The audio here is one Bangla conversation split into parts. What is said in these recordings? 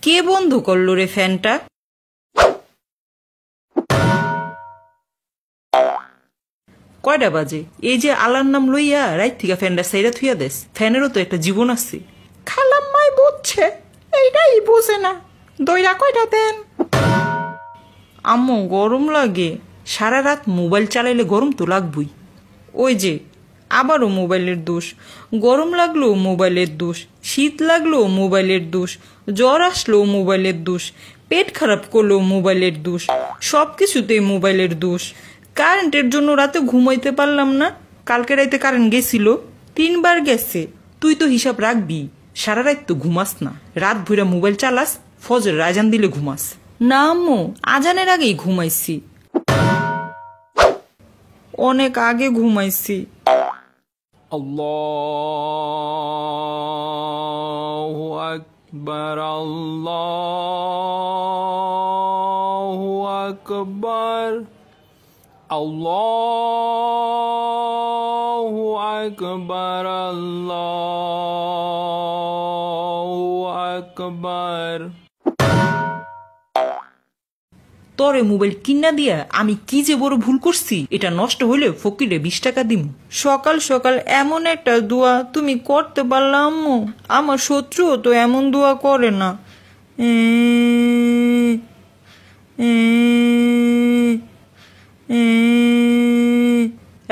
কে বন্ধ করলো রে ফ্যানটা? কয়টা বাজে? এই যে আল্লাহর নাম লইয়া রাত থেকে ফ্যানটা সাইরা থুইয়া দেস। ফ্যানেরও তো একটা জীবন আছে। খালাম্মাই বুঝছে, এইটাই বুঝে না। দইরা কয়টা দেন। আম্মু গরম লাগে। সারা রাত মোবাইল চালাইলে গরম তো লাগবই। ওই যে আবারও মোবাইলের দোষ। গরম লাগলেও মোবাইলের দোষ, শীত লাগলেও মোবাইলের দোষ, জ্বর আসলেও মোবাইলের দোষ, পেট খারাপ করলেও মোবাইলের দোষ, সব কিছুতেই মোবাইলের দোষ। কারেন্টের জন্য রাতে ঘুমাইতে পারলাম না। কালকে রাতে কারেন্ট গেছিল, 3 বার গেছে। তুই তো হিসাব রাখবি, সারা রাত তো ঘুমাস না। রাত ভইরা মোবাইল চালাস, ফজরের আজান দিলে ঘুমাস। না আম্মু, আজানের আগেই ঘুমাইছি। অনেক আগে ঘুমাইছি। আল্লাহু আকবার, আল্লাহু আকবার, আল্লাহু আকবার, আল্লাহু আকবার। তোরে মোবাইল কিনা দিয়া আমি কি যে বড় ভুল করছি। এটা নষ্ট হইলে ফকিরে 20 টাকা দিম। সকাল সকাল এমন একটা দোয়া তুমি করতে পারলাম আম্মু। আমার শত্রু তো এমন দোয়া করে না।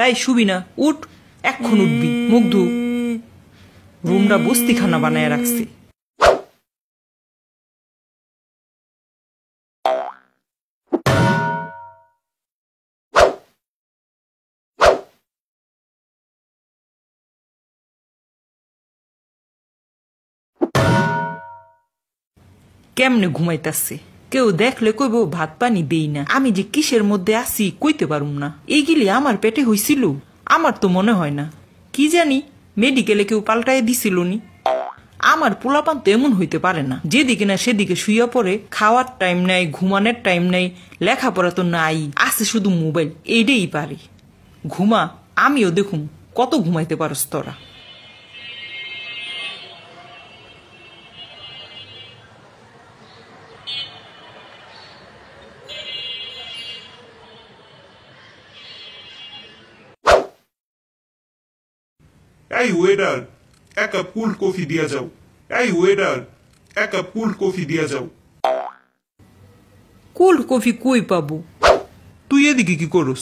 এই শুবি না, উঠ। এখন উঠবি, মুখ ধু। রুমটা বস্তিখানা বানায় রাখছি। কেমনে ঘুমাইতাছে, কেউ দেখলে কইব ভাত পানি দেই না। আমি যে কিসের মধ্যে আছি কইতে পারুম না। এইগুলি আমার পেটে হইছিল? আমার তো মনে হয় না। কি জানি মেডিকেলে কেউ পাল্টাই দিছিল নি। আমার পোলাপান তো এমন হইতে পারে না, যেদিকে না সেদিকে শুইয়া পড়ে। খাওয়ার টাইম নাই, ঘুমানোর টাইম নাই, লেখাপড়া তো নাই, আছে শুধু মোবাইল। এইটাই পারে। ঘুমা, আমিও দেখুম কত ঘুমাইতে পারস তোরা। এই ওয়েটার, এক কাপ কোল্ড কফি দিয়া যাও। এই ওয়েটার, এক কাপ কোল্ড কফি দিয়া যাও। কোল্ড কফি কই পাবো? তুই এদিকে কি করস?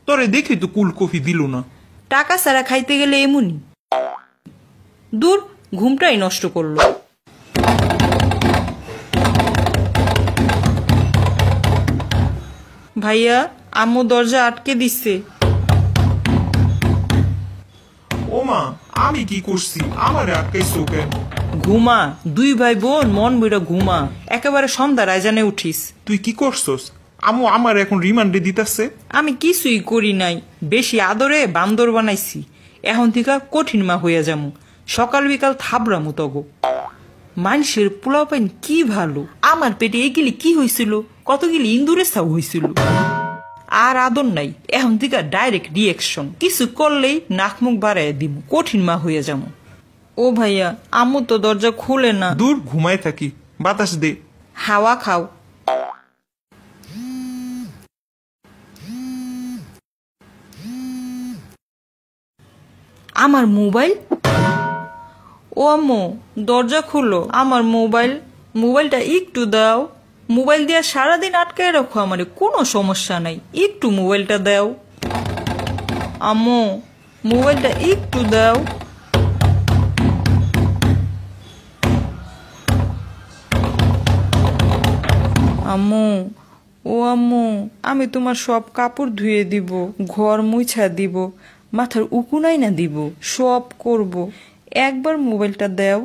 তোরে দেখি তো কোল্ড কফি দিল না। টাকা ছাড়া খাইতে গেলে এমনই। দূর, ঘুমটাই নষ্ট করলো। ভাইয়া, আম্মু দরজা আটকে দিচ্ছে। ও মা, আমি কি করছি? আমার আটকাইছো কেন? ঘুমা, 2 ভাই বোন মন বইরা ঘুমা। একেবারে সন্ধ্যা রায়জানে উঠিস। তুই কি করছস? আমু আমার এখন রিমান্ডে দিতাছে। আমি কিছুই করি নাই, বেশি আদরে বান্দর বানাইছি। এখন থেকে কঠিন মা হইয়া যামু। সকাল বিকাল থাবরামু তগো। মানুষের পোলাও পাইন কি ভালো। আমার পেটে এগুলি কি হয়েছিল, কতগুলি ইন্দুরের ছাউ হয়েছিল। আর আদর নাই, এখন থেকে ডাইরেক্ট রিয়েকশন। কিছু করলেই নাক মুখ বাড়াইয়া দিব, কঠিন মা হইয়া যামু। ও ভাইয়া, আম্মু তো দরজা খুলে না। দূর, ঘুমায় থাকি, বাতাস দে। হাওয়া খাও। আমার মোবাইল। ও আম্মু, দরজা খুলো। আমার মোবাইল, মোবাইলটা একটু দাও। মোবাইল দিয়ে সারাদিন আটকায় রাখো আমারে, কোনো সমস্যা নাই, একটু মোবাইলটা দাও। আম্মু, মোবাইলটা একটু দাও। আম্মু, ও আম্মু, আমি তোমার সব কাপড় ধুয়ে দিব, ঘর মুছা দিব, মাথার উকুনাই না দিব, সব করব। একবার মোবাইলটা দাও।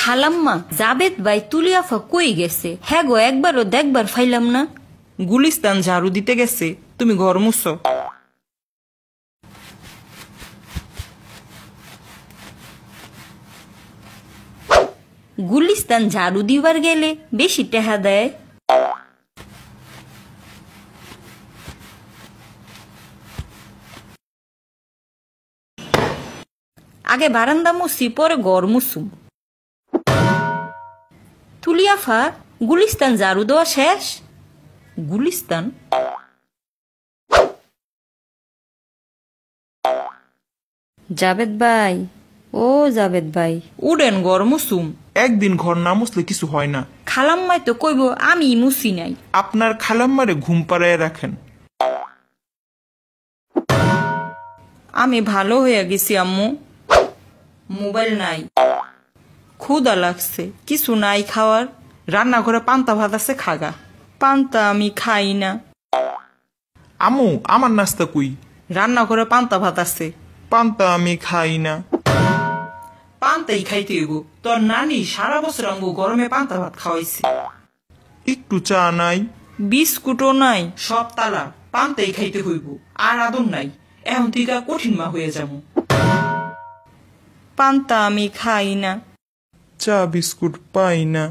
খালাম্মা, জাবেদ ভাই তুলিয়াফা কই গেছে? হ্যাঁ গো, একবারও দেখবার ফাইলাম না। গুলিস্তান ঝাড়ু দিতে গেছে, তুমি ঘর মুছো। গুলিস্তান ঝাড়ু দিবার গেলে বেশি টেহা দেয়। আগে বারান্দা মুছি পরে ঘর মুছুম। তুলিয়াফা গুলিস্তান ঝাড়ু দেওয়া শেষ? গুলিস্তান? জাবেদ ভাই, ও জাবেদ ভাই, উড়েন ঘর মুছুম। একদিন ঘর না মুছলে কিছু হয় না। খালাম্মাই তো কইব আমি মুছি নাই। আপনার খালাম্মারে ঘুম পাড়ায় রাখেন। আমি ভালো হয়ে গেছি আম্মু। মোবাইল নাই, ক্ষুধা লাগছে, কিছু নাই খাওয়ার। রান্নাঘরে পান্তা ভাত আছে, খাগা। পান্তা আমি খাই না। আমু আমার নাস্তা কই? রান্নাঘরে পান্তা ভাত আছে। পান্তা আমি খাই না। পান্তাই খাইতে হইব। তোর নানি সারা বছর আমগো গরমে পান্তা ভাত খাওয়াইছে। একটু চা নাই? বিস্কুটও নাই, সব তালা। পান্তাই খাইতে হইব। আর আদর নাই, এখন থেকে কঠিন মা হয়ে যাবো। পান্তা আমি খাই না। চা বিস্কুট পাই না।